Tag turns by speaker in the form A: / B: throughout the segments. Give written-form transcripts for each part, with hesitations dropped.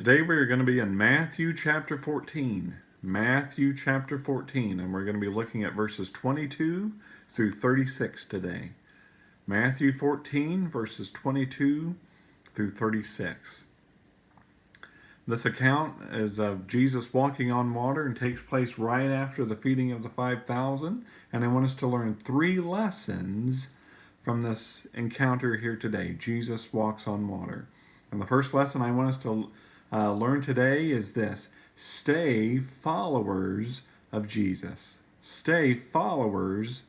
A: Today we are going to be in Matthew chapter 14. Matthew chapter 14, and we're going to be looking at verses 22 through 36 today. Matthew 14, verses 22 through 36. This account is of Jesus walking on water and takes place right after the feeding of the 5,000. And I want us to learn 3 lessons from this encounter here today. Jesus walks on water. And the first lesson I want us to learn today is this: stay followers of Jesus. Stay followers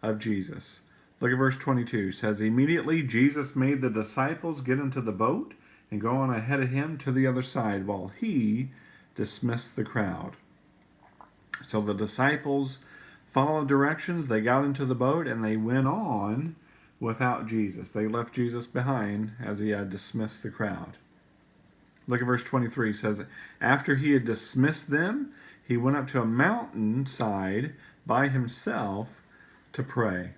A: of Jesus. Look at verse 22. It says, immediately Jesus made the disciples get into the boat and go on ahead of him to the other side while he dismissed the crowd. So the disciples followed directions. They got into the boat and they went on without Jesus. They left Jesus behind as he had dismissed the crowd. Look at verse 23. It says, after he had dismissed them, he went up to a mountainside by himself to pray.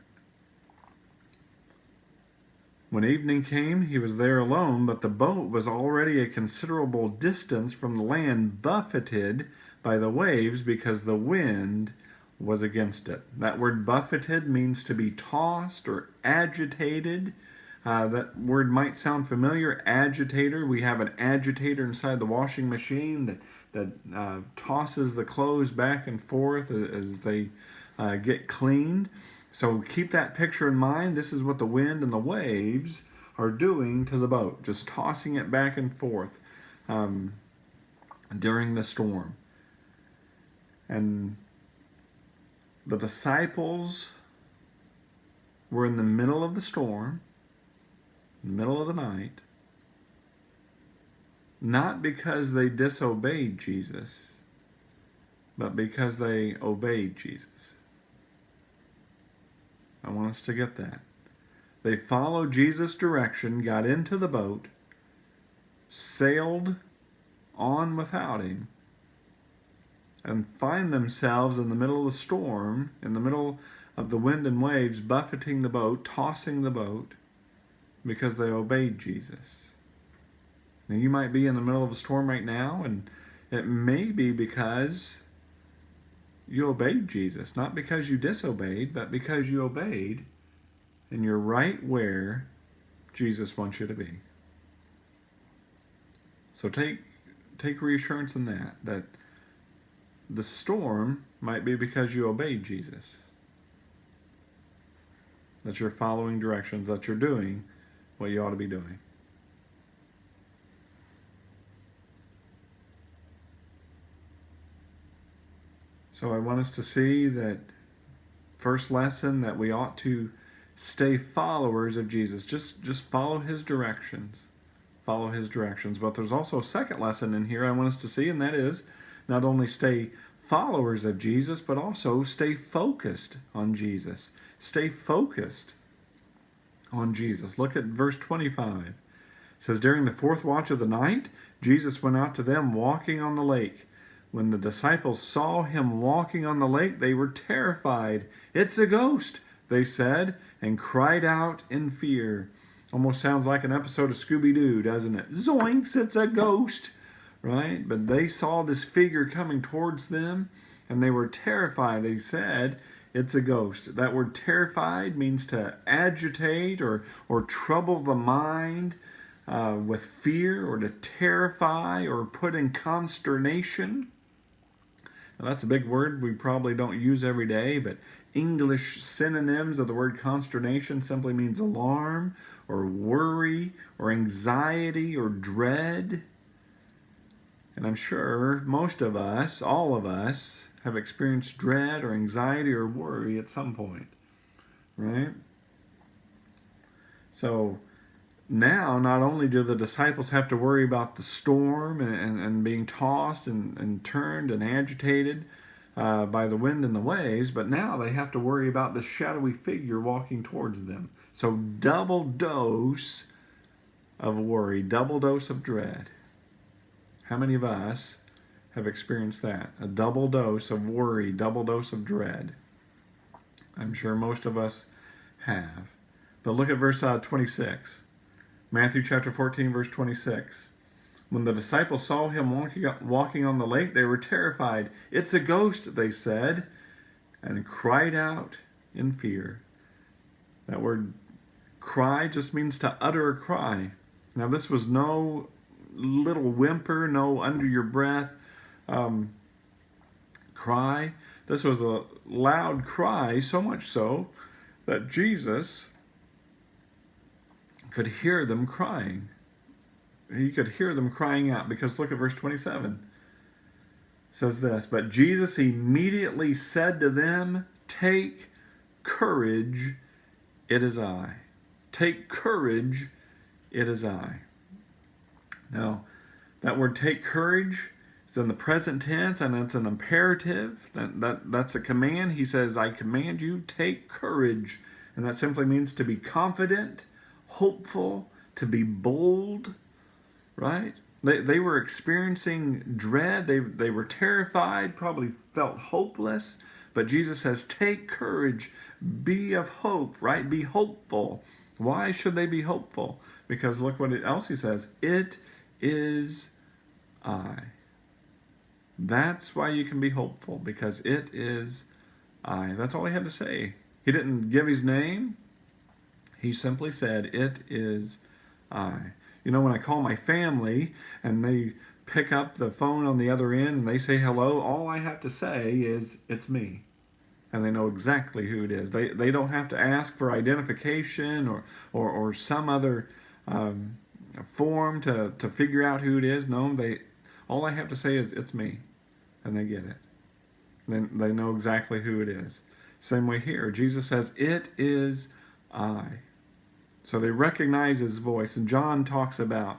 A: When evening came, he was there alone, but the boat was already a considerable distance from the land, buffeted by the waves because the wind was against it. That word buffeted means to be tossed or agitated. That word might sound familiar, agitator. We have an agitator inside the washing machine that tosses the clothes back and forth as they get cleaned. So keep that picture in mind. This is what the wind and the waves are doing to the boat, just tossing it back and forth during the storm. And the disciples were in the middle of the storm, in the middle of the night, not because they disobeyed Jesus, but because they obeyed Jesus. I want us to get that. They followed Jesus' direction, got into the boat, sailed on without him, and find themselves in the middle of the storm, in the middle of the wind and waves, buffeting the boat, tossing the boat, because they obeyed Jesus. Now you might be in the middle of a storm right now, and it may be because you obeyed Jesus, not because you disobeyed, but because you obeyed, and you're right where Jesus wants you to be. So take reassurance in that the storm might be because you obeyed Jesus, that you're following directions, that you're doing what you ought to be doing. So I want us to see that first lesson, that we ought to stay followers of Jesus. Just follow his directions. Follow his directions. But there's also a second lesson in here I want us to see, and that is not only stay followers of Jesus, but also stay focused on Jesus. Stay focused on Jesus. Look at verse 25. It says, during the 4th watch of the night, Jesus went out to them walking on the lake. When the disciples saw him walking on the lake, they were terrified. It's a ghost, they said, and cried out in fear. Almost sounds like an episode of Scooby-Doo, doesn't it? Zoinks, it's a ghost, right? But they saw this figure coming towards them, and they were terrified. They said, it's a ghost. That word terrified means to agitate or trouble the mind with fear, or to terrify or put in consternation. Now, that's a big word we probably don't use every day, but English synonyms of the word consternation simply means alarm or worry or anxiety or dread. And I'm sure most of us, all of us, have experienced dread or anxiety or worry at some point, right? So now, not only do the disciples have to worry about the storm and being tossed and turned and agitated by the wind and the waves, but now they have to worry about the shadowy figure walking towards them. So double dose of worry, double dose of dread. How many of us have experienced that? A double dose of worry, double dose of dread. I'm sure most of us have. But look at verse 26. Matthew chapter 14, verse 26. When the disciples saw him walking on the lake, they were terrified. "It's a ghost," they said, and cried out in fear. That word cry just means to utter a cry. Now, this was no little whimper, no under your breath cry. This was a loud cry, so much so that Jesus could hear them crying. He could hear them crying out, because look at verse 27. It says this, "But Jesus immediately said to them, 'Take courage, it is I.'" Take courage, it is I. Now, that word "take courage" is in the present tense, and it's an imperative. That's a command. He says, "I command you, take courage." And that simply means to be confident, hopeful, to be bold, right? They were experiencing dread. They were terrified, probably felt hopeless. But Jesus says, take courage, be of hope, right? Be hopeful. Why should they be hopeful? Because look what else he says. It is I. That's why you can be hopeful, because it is I. That's all he had to say. He didn't give his name. He simply said, it is I. You know, when I call my family and they pick up the phone on the other end and they say hello, all I have to say is, it's me. And they know exactly who it is. They don't have to ask for identification or some other form to figure out who it is. No, all I have to say is, it's me. And they get it. Then they know exactly who it is. Same way here. Jesus says, it is I. So they recognize his voice. And John talks about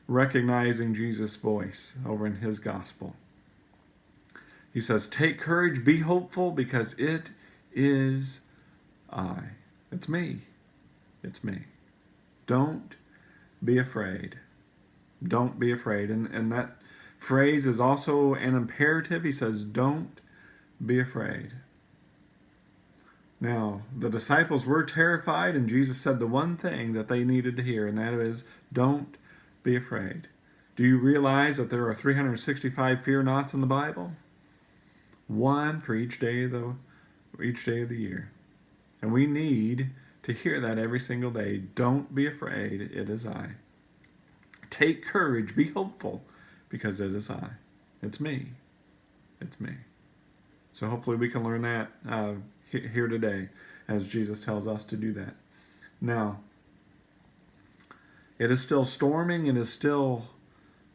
A: recognizing Jesus' voice over in his gospel. He says, take courage, be hopeful, because it is I. It's me. It's me. Don't be afraid. Don't be afraid. And that phrase is also an imperative. He says, don't be afraid. Now, the disciples were terrified, and Jesus said the one thing that they needed to hear, and that is, don't be afraid. Do you realize that there are 365 fear nots in the Bible? One for each day of the year. And we need to hear that every single day. Don't be afraid, it is I. Take courage, be hopeful, because it is I. It's me. It's me. So hopefully we can learn that here today, as Jesus tells us to do that. Now, it is still storming. It is still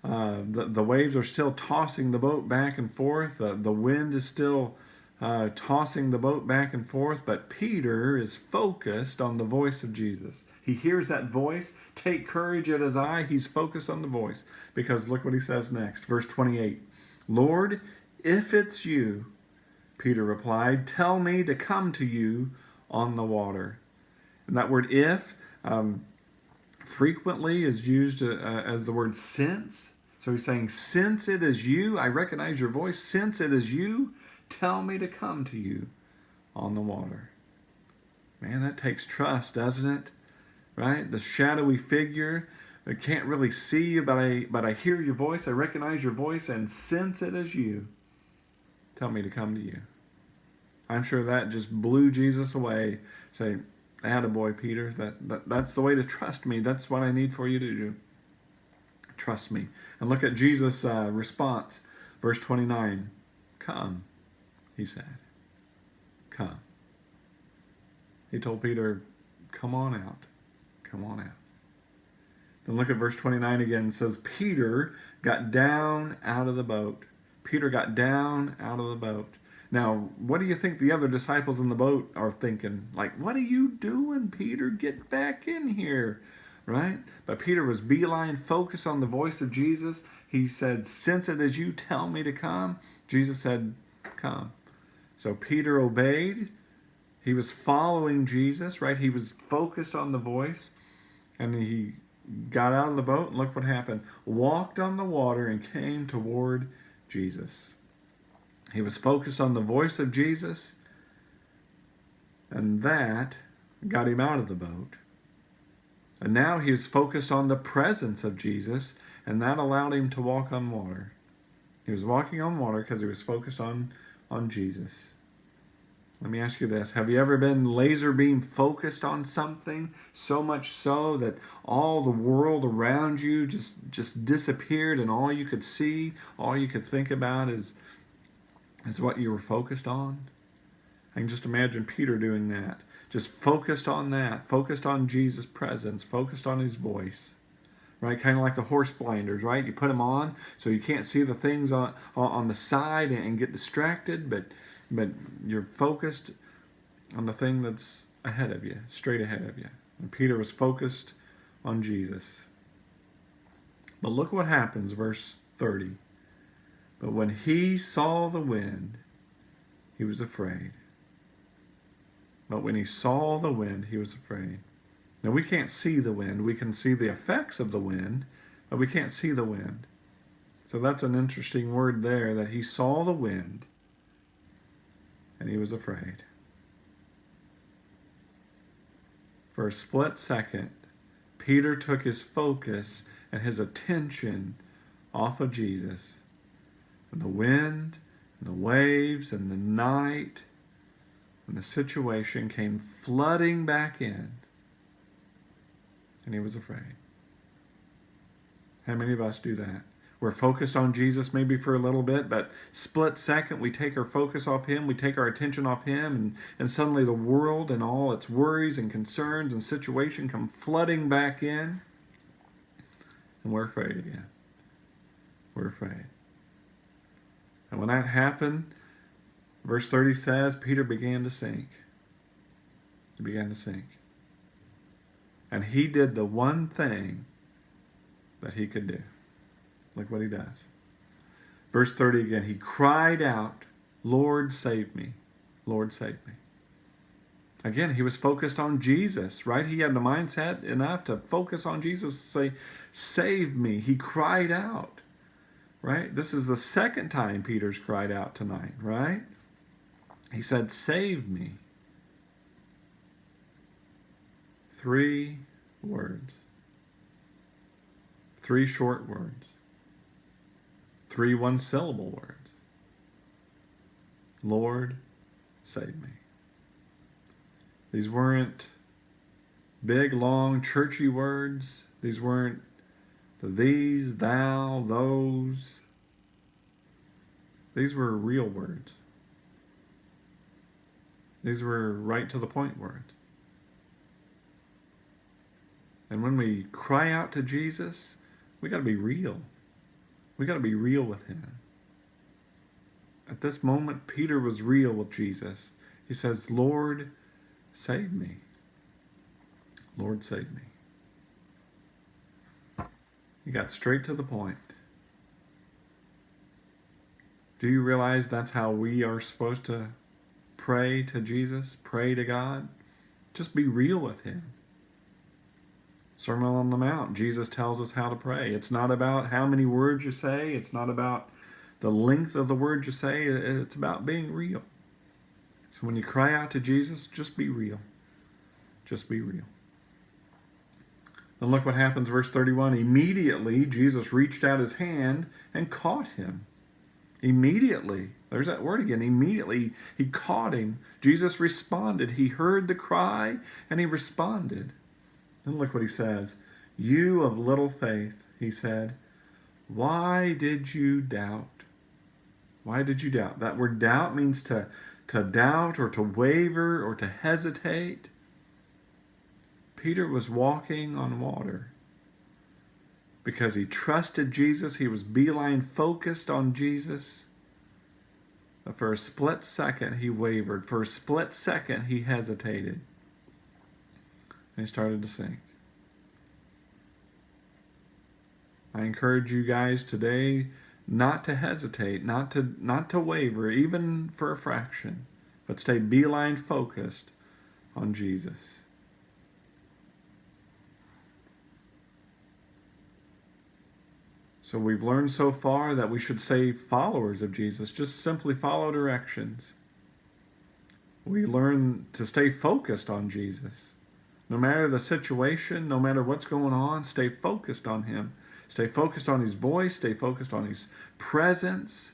A: the waves are still tossing the boat back and forth. The wind is still tossing the boat back and forth. But Peter is focused on the voice of Jesus. He hears that voice. Take courage, it is I. He's focused on the voice. Because look what he says next. Verse 28. Lord, if it's you, Peter replied, tell me to come to you on the water. And that word if frequently is used as the word since. So he's saying, since it is you, I recognize your voice. Since it is you, tell me to come to you on the water. Man, that takes trust, doesn't it? Right? The shadowy figure. I can't really see you, but I hear your voice. I recognize your voice. And since it is you, tell me to come to you. I'm sure that just blew Jesus away. Say, attaboy, Peter. That's the way to trust me. That's what I need for you to do. Trust me. And look at Jesus' response. Verse 29. Come, he said. Come. He told Peter, come on out. Come on out. Then look at verse 29 again. It says, Peter got down out of the boat. Peter got down out of the boat. Now, what do you think the other disciples in the boat are thinking? Like, what are you doing, Peter? Get back in here, right? But Peter was beeline, focused on the voice of Jesus. He said, since it is you, tell me to come. Jesus said, come. So Peter obeyed. He was following Jesus, right? He was focused on the voice. And he got out of the boat, and look what happened. Walked on the water and came toward Jesus. He was focused on the voice of Jesus, and that got him out of the boat. And now he was focused on the presence of Jesus, and that allowed him to walk on water. He was walking on water because he was focused on Jesus. Let me ask you this. Have you ever been laser beam focused on something, so much so that all the world around you just disappeared, and all you could see, all you could think about is what you were focused on? I can just imagine Peter doing that. Just focused on that, focused on Jesus' presence, focused on his voice. Right? Kind of like the horse blinders, right? You put them on so you can't see the things on the side and get distracted, but you're focused on the thing that's ahead of you, straight ahead of you. And Peter was focused on Jesus. But look what happens, verse 30. But when he saw the wind, he was afraid. But when he saw the wind, he was afraid. Now, we can't see the wind. We can see the effects of the wind, but we can't see the wind. So that's an interesting word there, that he saw the wind and he was afraid. For a split second, Peter took his focus and his attention off of Jesus. And the wind and the waves and the night and the situation came flooding back in. And he was afraid. How many of us do that? We're focused on Jesus maybe for a little bit, but split second we take our focus off him, we take our attention off him, and suddenly the world and all its worries and concerns and situation come flooding back in, and we're afraid again. We're afraid. And when that happened, verse 30 says, Peter began to sink. He began to sink. And he did the one thing that he could do. Look what he does. Verse 30 again, he cried out, Lord, save me. Lord, save me. Again, he was focused on Jesus, right? He had the mindset enough to focus on Jesus and say, save me. He cried out, right? This is the second time Peter's cried out tonight, right? He said, save me. 3 words. 3 short words. 3 one-syllable words. Lord, save me. These weren't big, long, churchy words. These weren't the these, thou, those. These were real words. These were right to the point words. And when we cry out to Jesus, we got to be real. We got to be real with him. At this moment, Peter was real with Jesus. He says, Lord, save me. Lord, save me. He got straight to the point. Do you realize that's how we are supposed to pray to Jesus, pray to God? Just be real with him. Sermon on the Mount, Jesus tells us how to pray. It's not about how many words you say. It's not about the length of the words you say. It's about being real. So when you cry out to Jesus, just be real. Just be real. Then look what happens, verse 31. Immediately, Jesus reached out his hand and caught him. Immediately. There's that word again. Immediately, he caught him. Jesus responded. He heard the cry and he responded. And look what he says. You of little faith, he said, why did you doubt? Why did you doubt? That word doubt means to doubt or to waver or to hesitate. Peter was walking on water because he trusted Jesus. He was beeline focused on Jesus. But for a split second, he wavered. For a split second, he hesitated. And he started to sink. I encourage you guys today not to hesitate, not to waver, even for a fraction, but stay beeline focused on Jesus. So we've learned so far that we should stay followers of Jesus, just simply follow directions. We learn to stay focused on Jesus. No matter the situation, no matter what's going on, stay focused on him. Stay focused on his voice. Stay focused on his presence.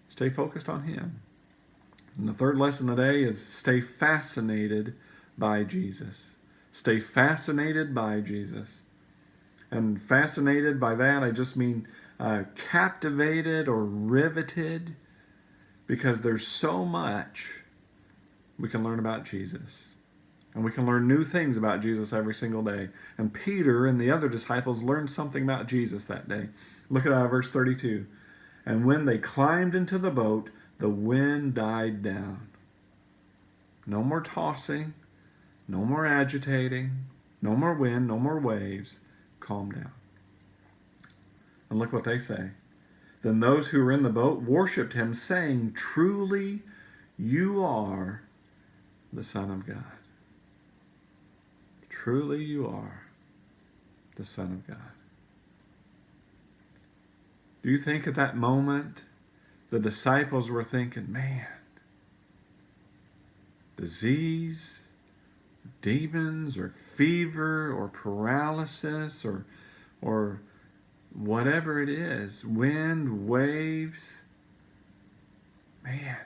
A: Stay focused on him. And the third lesson today is stay fascinated by Jesus. Stay fascinated by Jesus. And fascinated by that, I just mean captivated or riveted, because there's so much we can learn about Jesus. And we can learn new things about Jesus every single day. And Peter and the other disciples learned something about Jesus that day. Look at verse 32. And when they climbed into the boat, the wind died down. No more tossing, no more agitating, no more wind, no more waves. Calm down. And look what they say. Then those who were in the boat worshipped him, saying, truly you are the Son of God. Truly you are the Son of God. Do you think at that moment the disciples were thinking, man, disease, demons, or fever, or paralysis, or whatever it is, wind, waves, man,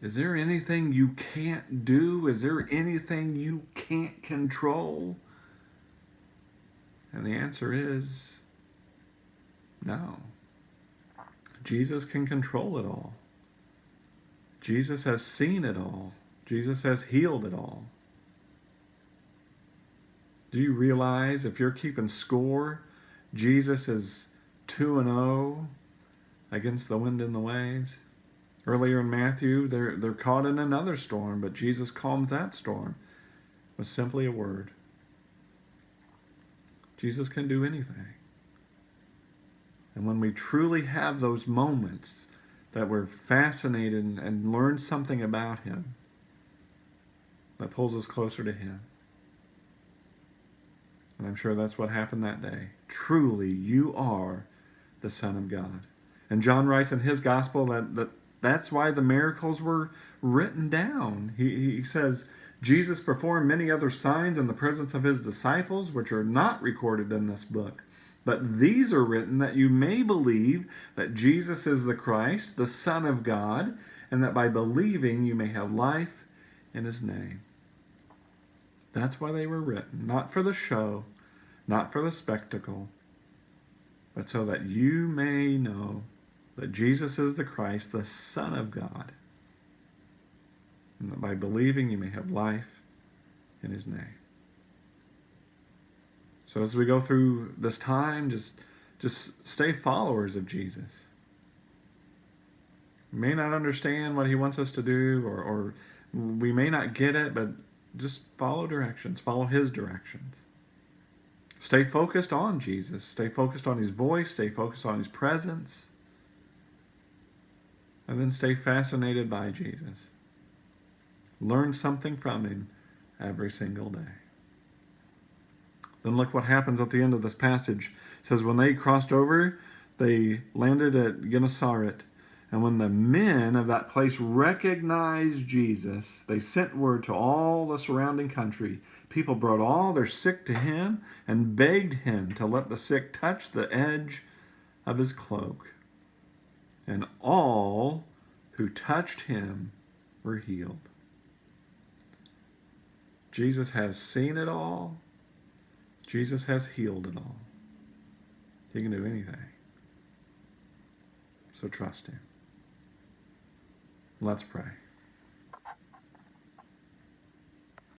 A: is there anything you can't do? Is there anything you can't control? And the answer is no. Jesus can control it all. Jesus has seen it all. Jesus has healed it all. Do you realize if you're keeping score, Jesus is 2-0 against the wind and the waves? Earlier in Matthew, they're caught in another storm, but Jesus calms that storm with simply a word. Jesus can do anything. And when we truly have those moments that we're fascinated and learn something about him, that pulls us closer to him. And I'm sure that's what happened that day. Truly, you are the Son of God. And John writes in his gospel that's why the miracles were written down. He says, Jesus performed many other signs in the presence of his disciples, which are not recorded in this book. But these are written that you may believe that Jesus is the Christ, the Son of God, and that by believing you may have life in his name. That's why they were written. Not for the show, not for the spectacle, but so that you may know that Jesus is the Christ, the Son of God, and that by believing you may have life in his name. So as we go through this time, just stay followers of Jesus. We may not understand what he wants us to do, or we may not get it, but just follow directions, follow his directions. Stay focused on Jesus. Stay focused on his voice. Stay focused on his presence. And then stay fascinated by Jesus. Learn something from him every single day. Then look what happens at the end of this passage. It says, when they crossed over, they landed at Gennesaret. And when the men of that place recognized Jesus, they sent word to all the surrounding country. People brought all their sick to him and begged him to let the sick touch the edge of his cloak. And all who touched him were healed. Jesus has seen it all. Jesus has healed it all. He can do anything. So trust him. Let's pray.